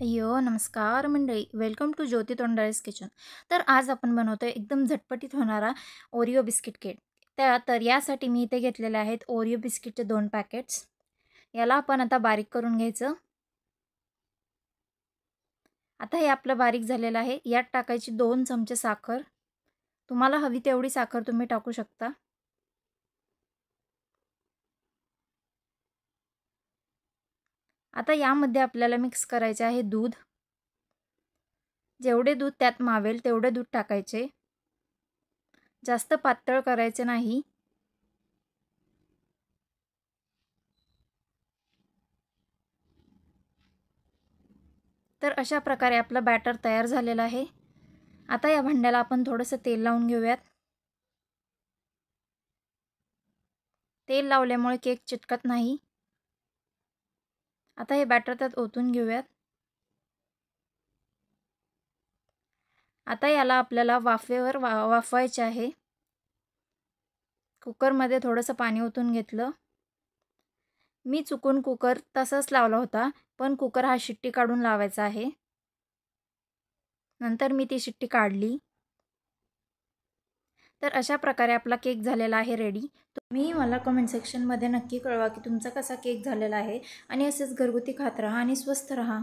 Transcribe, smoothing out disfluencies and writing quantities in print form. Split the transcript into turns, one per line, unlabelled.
अय्यो नमस्कार मंडळी, वेलकम टू ज्योती तोंडाळेस किचन. तर आज आपण बनवतोय एकदम झटपटीत होणारा ओरिओ बिस्किट केक. तर यासाठी मी इथे घेतलेले आहेत ओरिओ बिस्किटचे 2 पॅकेट्स. याला आपण आता बारीक करून घ्यायचं. आता हे आपलं बारीक झालेलं आहे. यात टाकायची 2 चमचे साखर. तुम्हाला हवी तेवढी साखर तुम्ही टाकू शकता. आता यामध्ये आपल्याला मिक्स करायचे आहे दूध. जेवढे दूध त्यात मावेल तेवढे दूध टाकायचे. जास्त पातळ करायचे नाही. तर अशा प्रकारे आपलं बॅटर तयार झालेलं आहे. आता या भांड्याला आपण थोडंसं तेल लावून घेऊयात. तेल लावल्यामुळे केक चिटकत नाही. आता हे बॅटर त्यात ओतून घेऊयात. आता याला आपल्याला वाफेवर वाफवायचे आहे. कुकरमध्ये थोडंसं पाणी ओतून घेतलं. मी चुकून कुकर तसाच लावला होता, पण कुकर हा शिट्टी काढून लावायचा आहे. नंतर मी ती शिट्टी काढली. तर अशा प्रकारे आपला केक झालेला आहे रेडी. तुम्ही मला कमेंट सेक्शनमध्ये नक्की कळवा की तुमचा कसा केक झालेला आहे आणि असेच घरगुती खात राहा आणि स्वस्थ राहा.